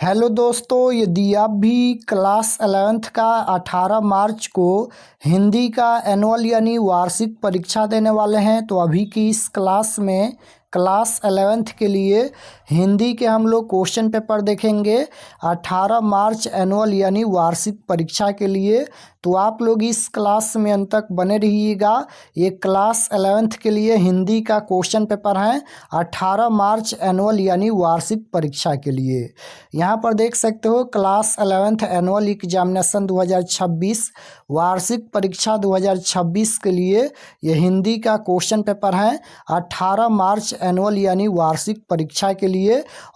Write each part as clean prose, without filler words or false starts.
Hello दोस्तों, यदि आप भी क्लास 11th का 18 मार्च को हिंदी का एनुअल यानी वार्षिक परीक्षा देने वाले हैं तो अभी की इस क्लास में क्लास 11th के लिए हिंदी के हम लोग क्वेश्चन पेपर देखेंगे 18 मार्च एनुअल यानी वार्षिक परीक्षा के लिए। तो आप लोग इस क्लास में अंत तक बने रहिएगा। ये क्लास 11th के लिए हिंदी का क्वेश्चन पेपर है 18 मार्च एनुअल यानी वार्षिक परीक्षा के लिए। यहाँ पर देख सकते हो क्लास 11th एनुअल एग्जामिनेशन 2026 वार्षिक परीक्षा 2026 के लिए ये हिंदी का क्वेश्चन पेपर है 18 मार्च एनुअल यानी वार्षिक परीक्षा के लिए।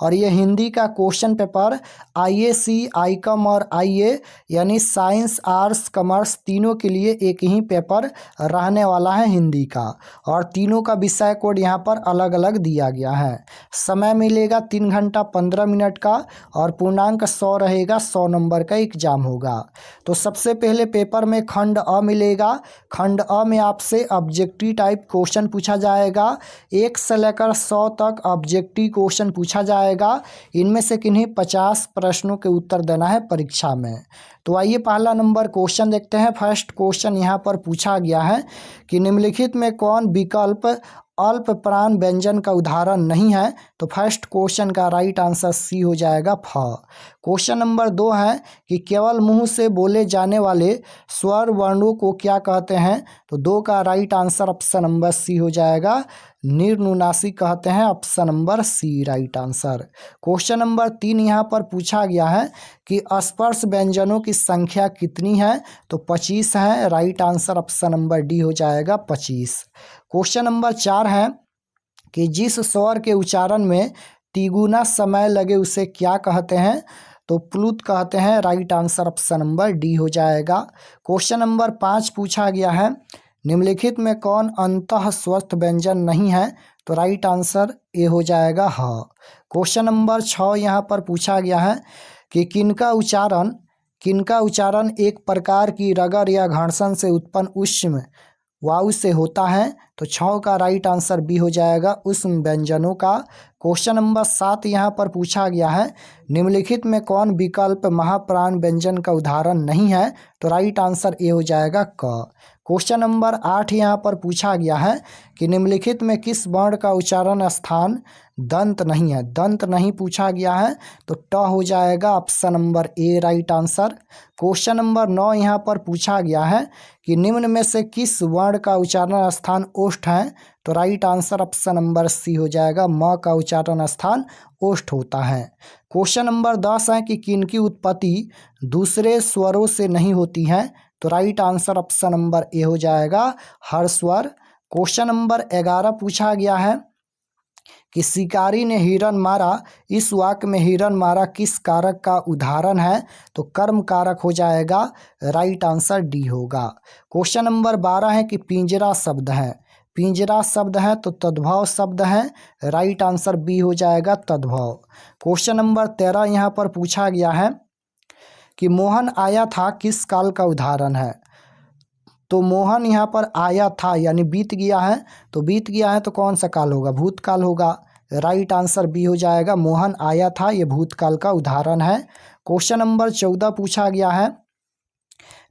और ये हिंदी का क्वेश्चन पेपर आईएसी, आईकॉम और आईए यानी साइंस, आर्ट्स, कॉमर्स तीनों के लिए एक ही पेपर रहने वाला है हिंदी का। और तीनों का विषय कोड यहाँ पर अलग अलग दिया गया है। समय मिलेगा 3 घंटा 15 मिनट का और पूर्णांक 100 रहेगा। 100 नंबर का एग्जाम होगा। तो सबसे पहले पेपर में खंड अ मिलेगा। खंड अ में आपसे ऑब्जेक्टिव टाइप क्वेश्चन पूछा जाएगा। 1 से लेकर 100 तक ऑब्जेक्टिव क्वेश्चन पूछा जाएगा। इनमें से किन्हीं 50 प्रश्नों के उत्तर देना है परीक्षा में। तो आइए पहला नंबर क्वेश्चन देखते हैं। फर्स्ट क्वेश्चन यहाँ पर पूछा गया है कि निम्नलिखित में कौन विकल्प अल्प प्राण व्यंजन का उदाहरण नहीं है। तो फर्स्ट क्वेश्चन का राइट आंसर सी हो जाएगा फ। क्वेश्चन नंबर 2 है कि केवल मुंह से बोले जाने वाले स्वर वर्णों को क्या कहते हैं। तो 2 का right answer option number C हो जाएगा निर्नुनासिक कहते हैं। Option number C right answer. Question number 3 यहाँ पर पूछा गया है कि स्पर्श व्यंजनों की संख्या कितनी है। तो 25 है। Right answer option number D हो जाएगा 25। क्वेश्चन नंबर 4 है कि जिस स्वर के उच्चारण में तिगुना समय लगे उसे क्या कहते हैं। तो प्लुत कहते हैं। Right answer option number D हो जाएगा। क्वेश्चन नंबर 5 पूछा गया है निम्नलिखित में कौन अंतः स्वस्थ व्यंजन नहीं है। तो राइट आंसर ए हो जाएगा ह। क्वेश्चन नंबर 6 यहाँ पर पूछा गया है कि किनका उच्चारण एक प्रकार की रगड़ या घर्षण से उत्पन्न उष्म वायु से होता है। तो 6 का राइट आंसर बी हो जाएगा उष्म व्यंजनों का। क्वेश्चन नंबर 7 यहाँ पर पूछा गया है निम्नलिखित में कौन विकल्प महाप्राण व्यंजन का उदाहरण नहीं है। तो राइट आंसर ए हो जाएगा क। क्वेश्चन नंबर 8 यहाँ पर पूछा गया है कि निम्नलिखित में किस वर्ण का उच्चारण स्थान दंत नहीं है। दंत नहीं पूछा गया है तो ट हो जाएगा option number A right answer. Question number 9 यहाँ पर पूछा गया है कि निम्न में से किस वर्ण का उच्चारण स्थान ओष्ठ है। तो right answer option number C हो जाएगा म का उच्चारण स्थान ओष्ठ होता है। क्वेश्चन नंबर 10 है कि किनकी उत्पत्ति दूसरे स्वरों से नहीं होती है। तो राइट आंसर ऑप्शन नंबर ए हो जाएगा हर स्वर। क्वेश्चन नंबर 11 पूछा गया है कि शिकारी ने हिरन मारा। इस वाक्य में हिरन मारा किस कारक का उदाहरण है। तो कर्म कारक हो जाएगा। राइट आंसर डी होगा। क्वेश्चन नंबर 12 है कि पिंजरा शब्द है। पिंजरा शब्द है तो तद्भव शब्द है। राइट आंसर बी हो जाएगा तद्भव। क्वेश्चन नंबर 13 यहाँ पर पूछा गया है कि मोहन आया था किस काल का उदाहरण है। तो मोहन यहाँ पर आया था यानी बीत गया है। तो बीत गया है तो कौन सा काल होगा। भूतकाल होगा। राइट आंसर बी हो जाएगा मोहन आया था ये भूतकाल का उदाहरण है। क्वेश्चन नंबर 14 पूछा गया है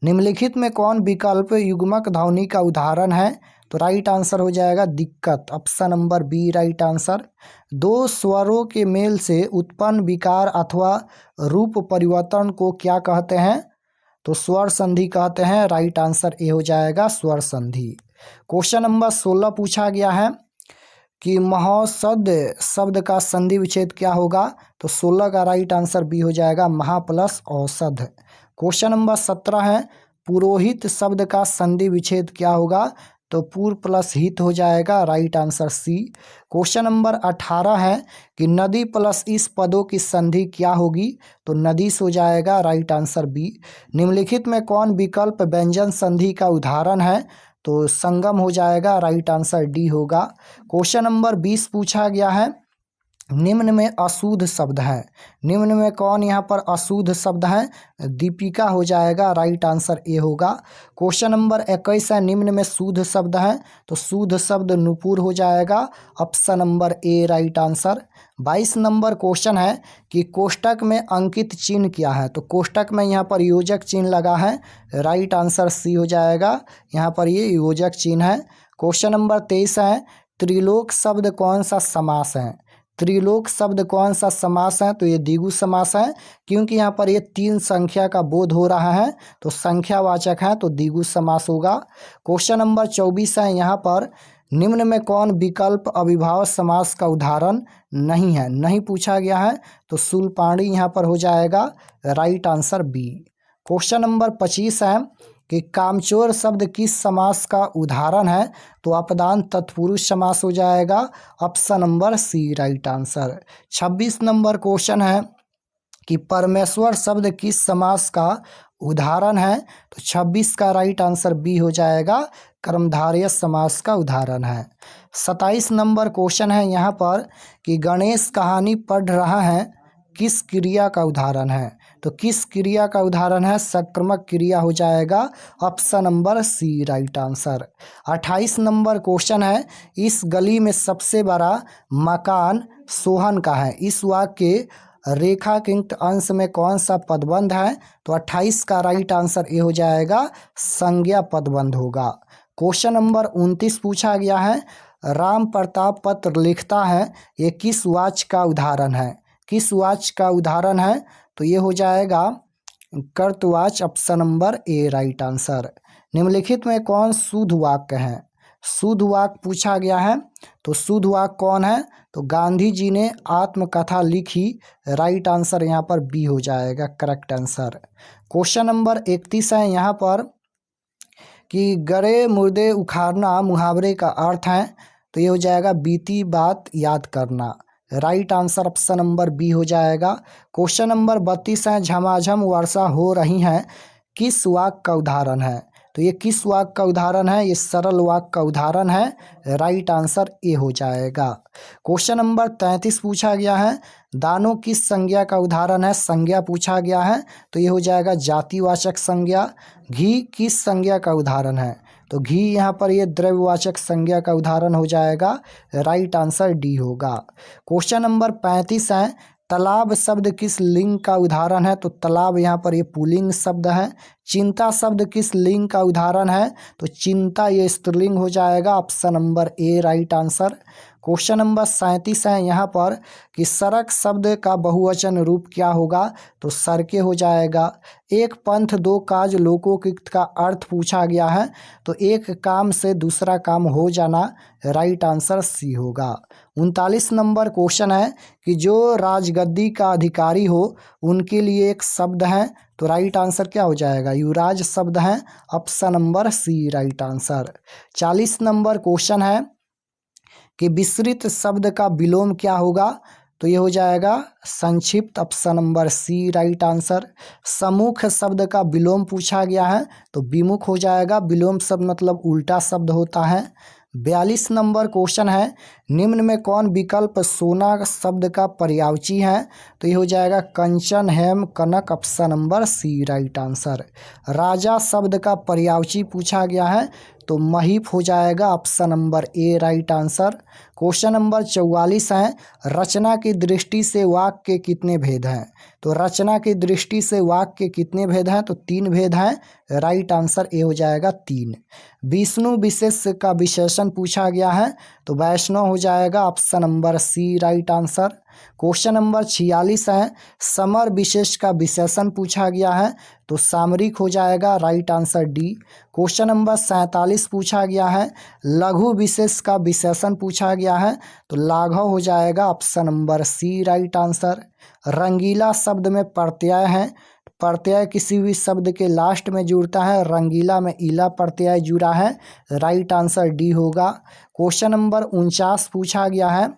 निम्नलिखित में कौन विकल्प युग्मक ध्वनि का उदाहरण है। तो राइट आंसर हो जाएगा दिक्कत। Option number B right answer. 2 स्वरों के मेल से उत्पन्न विकार अथवा रूप परिवर्तन को क्या कहते हैं। तो स्वर संधि कहते हैं। राइट आंसर ए हो जाएगा स्वर संधि। क्वेश्चन नंबर 16 पूछा गया है कि महौषध शब्द का संधि विच्छेद क्या होगा। तो 16 का राइट आंसर बी हो जाएगा महा प्लस औषध। क्वेश्चन नंबर 17 है पुरोहित शब्द का संधि विच्छेद क्या होगा। तो पूर्व प्लस हित हो जाएगा। Right answer C. Question number 18 है कि नदी प्लस इस पदों की संधि क्या होगी। तो नदीस हो जाएगा। Right answer B. निम्नलिखित में कौन विकल्प व्यंजन संधि का उदाहरण है। तो संगम हो जाएगा। राइट आंसर डी होगा। क्वेश्चन नंबर 20 पूछा गया है निम्न में अशुद्ध शब्द है। निम्न में कौन यहाँ पर अशुद्ध शब्द है? दीपिका हो जाएगा, राइट आंसर ए होगा। क्वेश्चन नंबर 21 है, निम्न में शुद्ध शब्द है, तो शुद्ध शब्द नुपुर हो जाएगा, option number A right answer. 22 number question है कि कोष्टक में अंकित चिन्ह क्या है? तो कोष्टक में यहाँ पर योजक चिन्ह लगा है, राइट आंसर सी हो जाएगा, यहाँ पर ये योजक चिन्ह है। क्वेश्चन नंबर 23 है, त्रिलोक शब्द कौन सा समास है? त्रिलोक शब्द कौन सा समास है? तो ये द्विगु समास है, क्योंकि यहाँ पर ये 3 संख्या का बोध हो रहा है, तो संख्यावाचक है, तो द्विगु समास होगा। क्वेश्चन नंबर 24 है, यहाँ पर निम्न में कौन विकल्प अविभाव समास का उदाहरण नहीं है? नहीं पूछा गया है, तो शूलपाणी यहाँ पर हो जाएगा, right answer B. Question number 25 है कि कामचोर शब्द किस समास का उदाहरण है? तो अपदान तत्पुरुष समास हो जाएगा, option number C right answer. 26 number question है कि परमेश्वर शब्द किस समास का उदाहरण है? तो 26 का राइट आंसर बी हो जाएगा, कर्मधारय समास का उदाहरण है। 27 नंबर क्वेश्चन है यहाँ पर कि गणेश कहानी पढ़ रहा है किस क्रिया का उदाहरण है? तो किस क्रिया का उदाहरण है? सक्रामक क्रिया हो जाएगा, option number C right answer. 28 number question है, इस गली में सबसे बड़ा मकान सोहन का है, इस वाक्य के रेखांकित अंश में कौन सा पदबंध है? तो 28 का राइट आंसर ए हो जाएगा, संज्ञा पदबंध होगा। क्वेश्चन नंबर 29 पूछा गया है, राम प्रताप पत्र लिखता है, ये किस वाक्य का उदाहरण है? किस वाक्य का उदाहरण है? तो ये हो जाएगा कर्तवाच्य, option number A right answer. निम्नलिखित में कौन शुद्ध वाक्य है? शुद्ध वाक्य पूछा गया है, तो शुद्ध वाक्य कौन है? तो गांधी जी ने आत्मकथा लिखी, राइट आंसर यहाँ पर बी हो जाएगा, करेक्ट आंसर। क्वेश्चन नंबर 31 है यहाँ पर कि गड़े मुर्दे उखाड़ना मुहावरे का अर्थ है, तो ये हो जाएगा बीती बात याद करना, right answer option number B हो जाएगा। क्वेश्चन नंबर 32 है, झमाझम वर्षा हो रही है किस वाक्य का उदाहरण है? तो ये किस वाक्य का उदाहरण है? ये सरल वाक्य का उदाहरण है, राइट आंसर ए हो जाएगा। क्वेश्चन नंबर 33 पूछा गया है, दानों किस संज्ञा का उदाहरण है? संज्ञा पूछा गया है, तो ये हो जाएगा जातिवाचक संज्ञा। घी किस संज्ञा का उदाहरण है? तो घी यहाँ पर ये द्रव्यवाचक संज्ञा का उदाहरण हो जाएगा, राइट आंसर डी होगा। क्वेश्चन नंबर 35 है, तालाब शब्द किस लिंग का उदाहरण है? तो तालाब यहाँ पर ये पुल्लिंग शब्द है। चिंता शब्द किस लिंग का उदाहरण है? तो चिंता ये स्त्रीलिंग हो जाएगा, option number A right answer. Question number 37 है यहाँ पर कि सड़क शब्द का बहुवचन रूप क्या होगा? तो सड़कें हो जाएगा। एक पंथ दो काज लोकोक्त का अर्थ पूछा गया है, तो एक काम से दूसरा काम हो जाना, राइट आंसर सी होगा। 39 नंबर क्वेश्चन है कि जो राजगद्दी का अधिकारी हो उनके लिए एक शब्द है, तो राइट आंसर क्या हो जाएगा? युवराज शब्द है, option number C right answer. 40 number question है कि विस्तृत शब्द का विलोम क्या होगा? तो ये हो जाएगा संक्षिप्त, option number C right answer. सम्मुख शब्द का विलोम पूछा गया है, तो विमुख हो जाएगा, विलोम शब्द मतलब उल्टा शब्द होता है। 42 नंबर क्वेश्चन है, निम्न में कौन विकल्प सोना शब्द का पर्यायवाची है? तो ये हो जाएगा कंचन, हेम, कनक, option number C right answer. राजा शब्द का पर्यायवाची पूछा गया है, तो महीप हो जाएगा, option number A right answer. Question number 44 है, रचना की दृष्टि से वाक्य के कितने भेद हैं? तो रचना की दृष्टि से वाक्य के कितने भेद हैं? तो 3 भेद हैं, राइट आंसर ए हो जाएगा 3। विष्णु विशेष का विशेषण पूछा गया है, तो वैष्णव हो जाएगा, option number C right answer. Question number 46 है, समर विशेष का विशेषण पूछा गया है, तो सामरिक हो जाएगा, right answer D. Question number 47 पूछा गया है, लघु विशेष का विशेषण पूछा गया है, तो लाघव हो जाएगा, option number C right answer. रंगीला शब्द में प्रत्यय है, प्रत्यय किसी भी शब्द के लास्ट में जुड़ता है, रंगीला में इला प्रत्यय जुड़ा है, राइट आंसर डी होगा। क्वेश्चन नंबर 49 पूछा गया है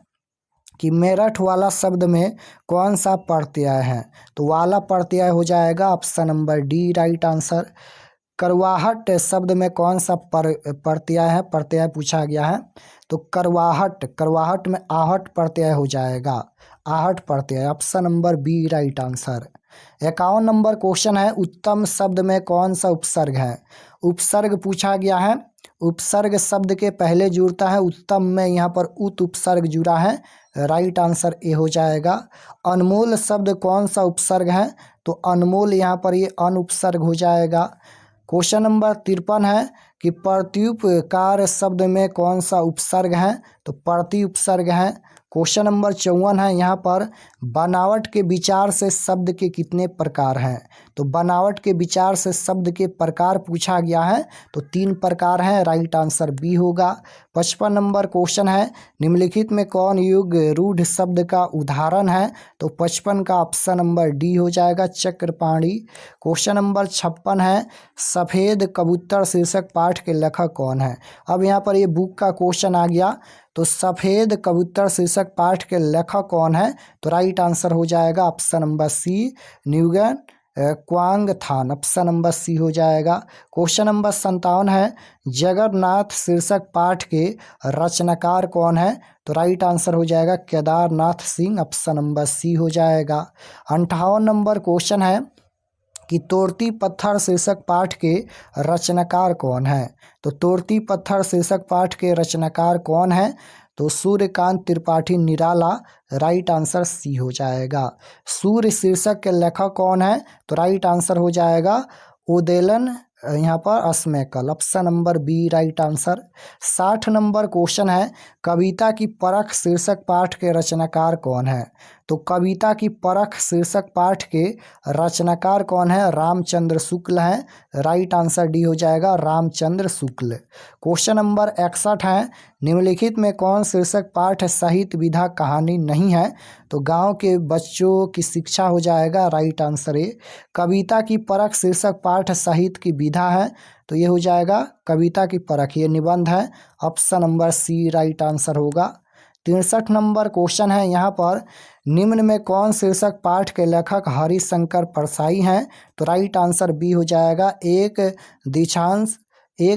कि मेरठ वाला शब्द में कौन सा प्रत्यय है? तो वाला प्रत्यय हो जाएगा, option number D right answer. करवाहट शब्द में कौन सा प्रत्यय है, प्रत्यय पूछा गया है। तो करवाहट, करवाहट में आहट प्रत्यय हो जाएगा, आहट प्रत्यय, option number B right answer. 51 number question है, उत्तम शब्द में कौन सा उपसर्ग है। उपसर्ग पूछा गया है। उपसर्ग शब्द के पहले जुड़ता है, उत्तम में यहाँ पर उत उपसर्ग जुड़ा है, राइट आंसर ए हो जाएगा। अनमोल शब्द कौन सा उपसर्ग है, तो अनमोल यहाँ पर ये अन उपसर्ग हो जाएगा। क्वेश्चन नंबर 53 है कि प्रत्युपकार शब्द में कौन सा उपसर्ग है, तो प्रति उपसर्ग है। क्वेश्चन नंबर 54 है, यहाँ पर बनावट के विचार से शब्द के कितने प्रकार हैं, तो बनावट के विचार से शब्द के प्रकार पूछा गया है, तो 3 प्रकार हैं, राइट आंसर बी होगा। 55 नंबर क्वेश्चन है, निम्नलिखित में कौन युग रूढ़ शब्द का उदाहरण है, तो 55 का ऑप्शन नंबर डी हो जाएगा, चक्रपाणी। क्वेश्चन नंबर 56 है, सफ़ेद कबूतर शीर्षक पाठ के लेखक कौन है। अब यहाँ पर ये बुक का क्वेश्चन आ गया, तो सफ़ेद कबूतर शीर्षक पाठ के लेखक कौन है, तो राइट आंसर हो जाएगा ऑप्शन नंबर सी न्यूगन क्वांगथान, ऑप्शन नंबर सी हो जाएगा। क्वेश्चन नंबर 57 है, जगन्नाथ शीर्षक पाठ के रचनाकार कौन है, तो राइट आंसर हो जाएगा Kedarnath Singh, option number C हो जाएगा। 58 नंबर क्वेश्चन है कि तोड़ती पत्थर शीर्षक पाठ के रचनाकार कौन है, तो तोड़ती पत्थर शीर्षक पाठ के रचनाकार कौन है, तो सूर्यकांत त्रिपाठी निराला, राइट आंसर सी हो जाएगा। सूर्य शीर्षक के लेखक कौन है, तो राइट आंसर हो जाएगा उदेलन यहाँ पर अस्मैकल, option number B right answer. 60 number question है, कविता की परख शीर्षक पाठ के रचनाकार कौन है, तो कविता की परख शीर्षक पाठ के रचनाकार कौन है, रामचंद्र शुक्ल है, राइट आंसर डी हो जाएगा रामचंद्र शुक्ल। क्वेश्चन नंबर 61 है, निम्नलिखित में कौन शीर्षक पाठ साहित्य विधा कहानी नहीं है, तो गांव के बच्चों की शिक्षा हो जाएगा, राइट आंसर ए। कविता की परख शीर्षक पाठ साहित्य की विधा है, तो ये हो जाएगा कविता की परख, ये निबंध है, option number C right answer होगा। 63 नंबर क्वेश्चन है, यहाँ पर निम्न में कौन शीर्षक पाठ के लेखक हरिशंकर परसाई हैं, तो राइट आंसर बी हो जाएगा एक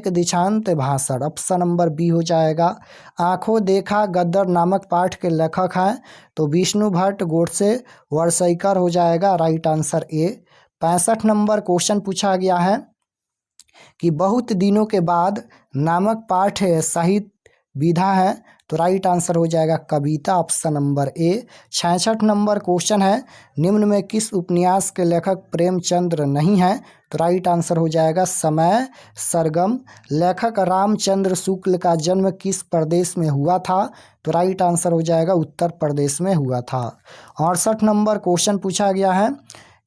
दीक्षांत भाषण, ऑप्शन नंबर बी हो जाएगा। आंखों देखा गद्दर नामक पाठ के लेखक हैं, तो विष्णु भट्ट गोडसे वर्षईकर हो जाएगा, right answer A. 65 number question पूछा गया है कि बहुत दिनों के बाद नामक पाठ साहित्य विधा है, तो राइट आंसर हो जाएगा कविता, option number A. 66 number question है, निम्न में किस उपन्यास के लेखक प्रेमचंद्र नहीं हैं, तो राइट आंसर हो जाएगा समय सरगम। लेखक रामचंद्र शुक्ल का जन्म किस प्रदेश में हुआ था, तो राइट आंसर हो जाएगा उत्तर प्रदेश में हुआ था। 68 नंबर क्वेश्चन पूछा गया है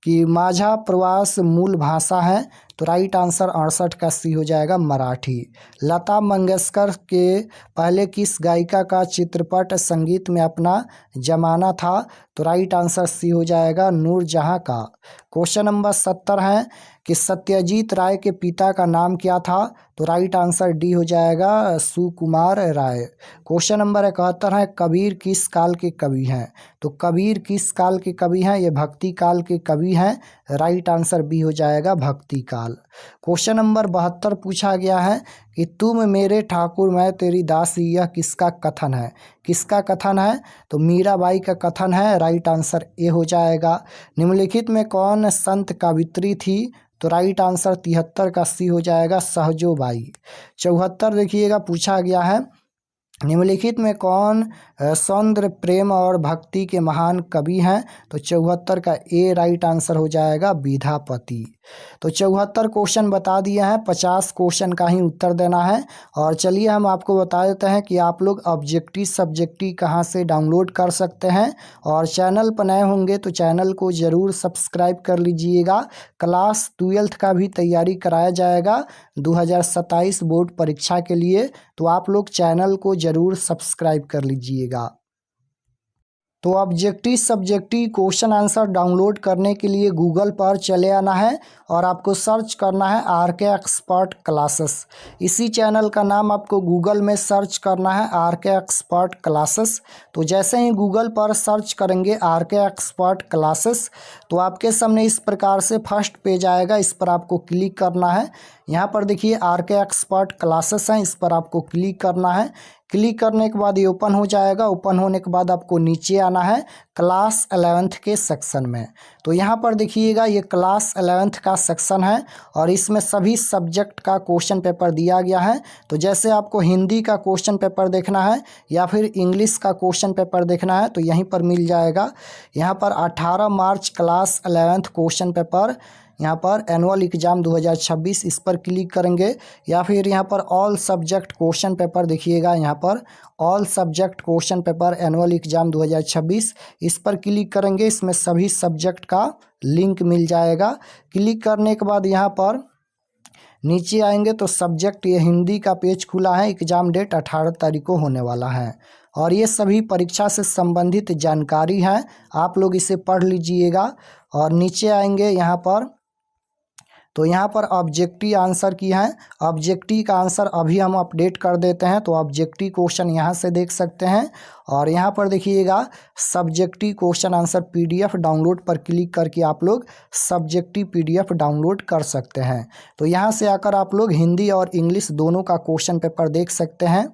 कि माझा प्रवास मूल भाषा है, तो राइट आंसर 68 का सी हो जाएगा मराठी। लता मंगेशकर के पहले किस गायिका का चित्रपट संगीत में अपना जमाना था, तो राइट आंसर सी हो जाएगा नूरजहां का। क्वेश्चन नंबर 70 है कि सत्यजीत राय के पिता का नाम क्या था, तो राइट आंसर डी हो जाएगा सुकुमार राय। क्वेश्चन नंबर 71 है, कबीर किस काल के कवि हैं, तो कबीर किस काल के कवि हैं, ये भक्ति काल के कवि हैं, राइट आंसर बी हो जाएगा भक्ति काल। क्वेश्चन नंबर 72 पूछा गया है कि तुम मेरे ठाकुर मैं तेरी दासी, यह किसका कथन है, किसका कथन है, तो मीराबाई का कथन है, राइट आंसर ए हो जाएगा। निम्नलिखित में कौन संत कवित्री थी, तो राइट आंसर 73 का सी हो जाएगा सहजोबाई। 74 देखिएगा पूछा गया है, निम्नलिखित में कौन सौंदर्य प्रेम और भक्ति के महान कवि हैं, तो 74 का ए राइट आंसर हो जाएगा विद्यापति। तो 74 क्वेश्चन बता दिए हैं, 50 क्वेश्चन का ही उत्तर देना है। और चलिए हम आपको बता देते हैं कि आप लोग ऑब्जेक्टिव सब्जेक्टिव कहां से डाउनलोड कर सकते हैं। और चैनल पर नए होंगे तो चैनल को ज़रूर सब्सक्राइब कर लीजिएगा। क्लास 12th का भी तैयारी कराया जाएगा 2027 बोर्ड परीक्षा के लिए, तो आप लोग चैनल को ज़रूर सब्सक्राइब कर लीजिएगा। तो objective subjective question answer download करने के लिए गूगल पर चले आना है और आपको सर्च करना है आर के एक्सपर्ट क्लासेस। इसी चैनल का नाम आपको गूगल में सर्च करना है आर के एक्सपर्ट क्लासेस। तो जैसे ही गूगल पर सर्च करेंगे आर के एक्सपर्ट क्लासेस तो आपके सामने इस प्रकार से फर्स्ट पेज आएगा। इस पर आपको क्लिक करना है। यहाँ पर देखिए आर के एक्सपर्ट क्लासेस हैं, इस पर आपको क्लिक करना है। क्लिक करने के बाद ये ओपन हो जाएगा। ओपन होने के बाद आपको नीचे आना है क्लास 11th के सेक्शन में। तो यहाँ पर देखिएगा ये क्लास 11th का सेक्शन है और इसमें सभी सब्जेक्ट का क्वेश्चन पेपर दिया गया है। तो जैसे आपको हिंदी का क्वेश्चन पेपर देखना है या फिर इंग्लिश का क्वेश्चन पेपर देखना है तो यहीं पर मिल जाएगा। यहाँ पर 18 मार्च क्लास 11th क्वेश्चन पेपर, यहाँ पर एनुअल एग्ज़ाम 2026 इस पर क्लिक करेंगे या फिर यहाँ पर ऑल सब्जेक्ट क्वेश्चन पेपर देखिएगा। यहाँ पर all subject question paper annual exam 2026 इस पर क्लिक करेंगे। इसमें सभी सब्जेक्ट का लिंक मिल जाएगा। क्लिक करने के बाद यहाँ पर नीचे आएंगे तो सब्जेक्ट ये हिंदी का पेज खुला है। एग्ज़ाम डेट 18 तारीख को होने वाला है और ये सभी परीक्षा से संबंधित जानकारी है, आप लोग इसे पढ़ लीजिएगा। और नीचे आएंगे यहाँ पर तो यहाँ पर ऑब्जेक्टिव आंसर की है। ऑब्जेक्टिव का आंसर अभी हम अपडेट कर देते हैं। तो ऑब्जेक्टिव क्वेश्चन यहाँ से देख सकते हैं और यहाँ पर देखिएगा subjective question answer PDF download पर क्लिक करके आप लोग सब्जेक्टिव पीडीएफ डाउनलोड कर सकते हैं। तो यहाँ से आकर आप लोग हिंदी और इंग्लिश दोनों का क्वेश्चन पेपर देख सकते हैं।